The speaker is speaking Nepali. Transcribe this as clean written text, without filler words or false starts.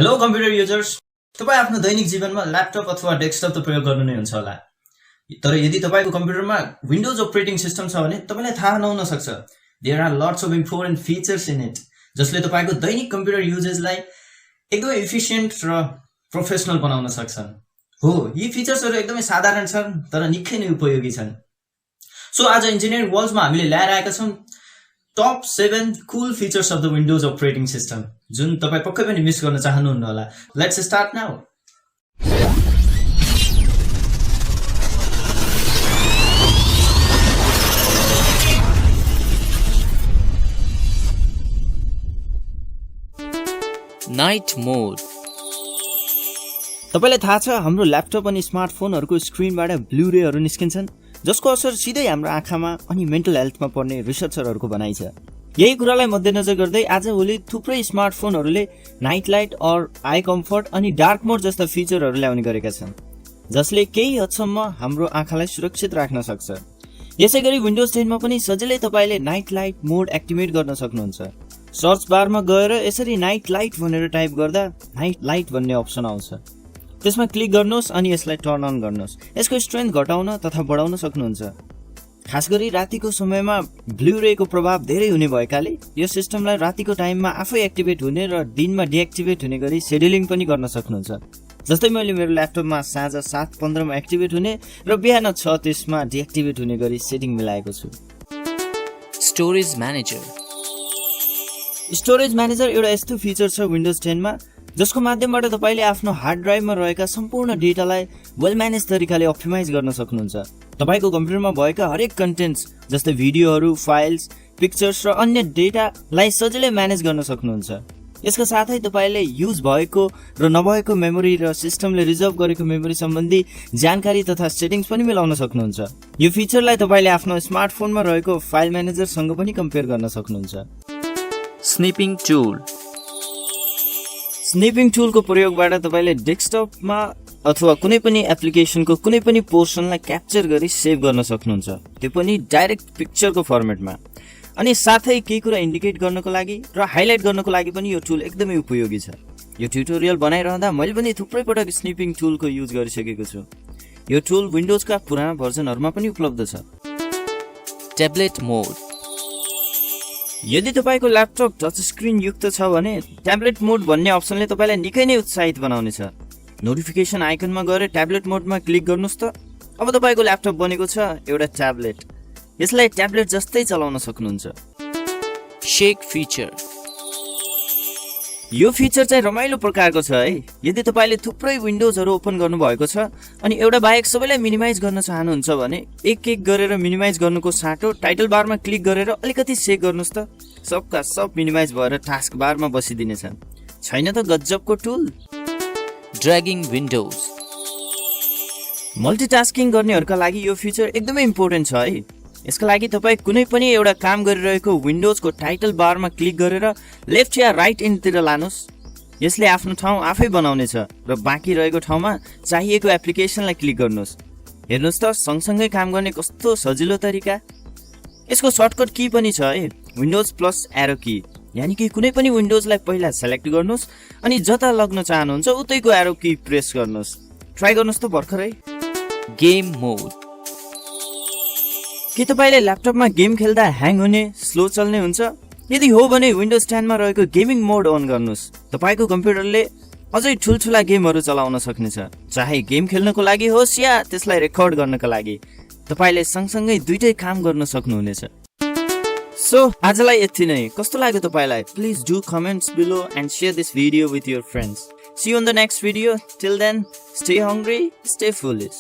हेलो कम्प्युटर युजर्स, तपाई आफ्नो दैनिक जीवनमा ल्यापटप अथवा डेस्कटप त प्रयोग गर्नु नै हुन्छ होला। तर यदि तपाईको कम्प्युटरमा विन्डोज अपरेटिङ सिस्टम छ भने तपाईलाई थाहा नहुन सक्छ। There are lots of important features in it जसले तपाईको दैनिक कम्प्युटर युजेजलाई एकदमै एफिसिएन्ट र प्रोफेसनल बनाउन सक्छन्। हो, यी फीचर्सहरु एकदमै साधारण छन् तर निकै नै उपयोगी छन्। सो आज इन्जिनियरिङ वर्ल्डमा हामीले ल्याएर आएका छौं top 7 cool features of the Windows operating system जुन तपाई पक्कै पनि मिस गर्न चाहनुहुन्न होला। Let's start now. नाइट मोड। तपाईलाई थाहा छ हाम्रो ल्यापटप अनि स्मार्टफोनहरुको स्क्रिनबाट ब्लू रेहरु निस्किन्छन् जसको असर सिधै हाम्रो आँखामा अनि मेन्टल हेल्थमा पर्ने रिसर्चरहरुको भनाइ छ। यही कुरालाई मध्यनजर गर्दै आजभोलि थुप्रै स्मार्टफोनहरुले नाइट लाइट और आई कम्फर्ट अनि डार्क मोड जस्ता फिचरहरु ल्याउने गरेका छन् जसले केही हदसम्म हाम्रो आँखालाई सुरक्षित राख्न सक्छ। यसैगरी विन्डोज 10 मा पनि सजिलै तपाईले नाइट लाइट मोड एक्टिभेट गर्न सक्नुहुन्छ। सर्च बारमा गएर यसरी नाइट लाइट भनेर टाइप गर्दा नाइट लाइट भन्ने अप्सन आउँछ। त्यसमा क्लिक गर्नुहोस् अनि यसलाई टर्न अन गर्नुहोस्। यसको स्ट्रेन्थ घटाउन तथा बढाउन सक्नुहुन्छ। खासगरी रातिको समयमा ब्लू रेको प्रभाव धेरै हुने भएकाले यो सिस्टमलाई रातिको टाइममा आफै एक्टिभेट हुने र दिनमा डिएक्टिभेट हुने गरी शेड्युलिङ पनि गर्न सक्नुहुन्छ। जस्तै मैले मेरो ल्यापटपमा साँझ 7:15 मा एक्टिभेट हुने र बिहान 6:30 मा डिएक्टिभेट हुने गरी सेटिङ मिलाएको छु। Storage manager. स्टोरेज म्यानेजर एउटा यस्तो फिचर छ विन्डोज 10 मा जसको माध्यमबाट तपाईले आफ्नो हार्ड ड्राइभमा रहेका सम्पूर्ण डेटालाई वेल म्यानेज तरिकाले अप्टिमाइज गर्न सक्नुहुन्छ। तपाईको कम्प्युटरमा भएका हरेक कन्टेन्ट्स जस्तै भिडियोहरु, फाइल्स, पिक्चर्स र अन्य डेटालाई सजिलै म्यानेज गर्न सक्नुहुन्छ। यसका साथै तपाईले युज भएको र नभएको मेमोरी र सिस्टमले रिजर्भ गरेको मेमोरी सम्बन्धी जानकारी तथा सेटिंग्स पनि मिलाउन सक्नुहुन्छ। यो फिचरलाई तपाईले आफ्नो स्मार्टफोनमा रहेको फाइल म्यानेजरसँग पनि कम्पेयर गर्न सक्नुहुन्छ। Snipping tool. स्निपिङ टुलको प्रयोगबाट तपाईले डेस्कटपमा अथवा कुनै पनि एप्लिकेसनको कुनै पनि पोर्सनलाई क्याप्चर गरी सेभ गर्न सक्नुहुन्छ, त्यो पनि डाइरेक्ट पिक्चरको फर्मेटमा। अनि साथै केही कुरा इन्डिकेट गर्नको लागि र हाइलाइट गर्नको लागि पनि यो टुल एकदमै उपयोगी छ। यो ट्युटोरियल बनाइरहँदा मैले पनि थुप्रै पटक स्निपिङ टुलको युज गरिसकेको छु। यो टुल विन्डोजका पुराना भर्जनहरुमा पनि उपलब्ध छ। ट्याब्लेट मोड। यदि तपाईको ल्यापटप टच स्क्रिन युक्त छ भने ट्याब्लेट मोड भन्ने अप्सनले तपाईलाई निकै नै उत्साहित बनाउनेछ। नोटिफिकेसन आइकनमा गएर ट्याब्लेट मोडमा क्लिक गर्नुस् त अब तपाईको ल्यापटप बनेको छ एउटा ट्याब्लेट। यसलाई ट्याब्लेट जस्तै चलाउन सक्नुहुन्छ। Shake feature. यो फिचर चाहिँ रमाइलो प्रकारको छ है। यदि तपाईले थुप्रै विन्डोजहरु ओपन गर्नु भएको छ अनि एउटा बाहेक सबैलाई मिनिमाइज गर्न चाहनुहुन्छ भने एक गरेर मिनिमाइज गर्नुको साटो टाइटल बारमा क्लिक गरेर अलिकति सेक गर्नुस् त सबका सब मिनिमाइज भएर टास्क बारमा बसिदिनेछ। छैन त गजबको टुल। ड्र्यागिङ विन्डोज। मल्टिटास्किङ गर्नेहरुका लागि यो फिचर एकदमै इम्पोर्टेन्ट छ है। यसका लागि तपाई कुनै पनि एउटा काम गरिरहेको विन्डोजको टाइटल बारमा क्लिक गरेर लेफ्ट या राइट एन्डतिर लानुस्। यसले आफ्नो ठाउँ आफै बनाउनेछ र बाँकी रहेको ठाउँमा चाहिएको एप्लिकेसनलाई क्लिक गर्नुस्। हेर्नुस् त सँगसँगै काम गर्ने कस्तो सजिलो तरिका। यसको सर्टकट की पनि छ है, विन्डोज प्लस एरो की। यानी कि कुनै पनि विन्डोजलाई पहिला सेलेक्ट गर्नुस् अनि जता लग्न चाहनुहुन्छ उतैको एरो की प्रेस गर्नुस्। ट्राई गर्नुस् त भर्खरै। गेम मोड। के तपाईले ल्यापटपमा गेम खेल्दा ह्याङ हुने, स्लो चल्ने हुन्छ? यदि हो भने विन्डोज 10 मा रहेको गेमिङ मोड अन गर्नुस्। तपाईको कम्प्युटरले अझै ठुलठुला गेमहरु चलाउन सक्नेछ, चाहे गेम खेल्नको लागि होस् या त्यसलाई रेकर्ड गर्नका लागि। तपाईले सँगसँगै दुईटै काम गर्न सक्नुहुनेछ। सो आजलाई यति नै। कस्तो लाग्यो तपाईलाई? Please do comments below and share this video with your friends. See you on the next video. Till then, stay hungry, stay foolish.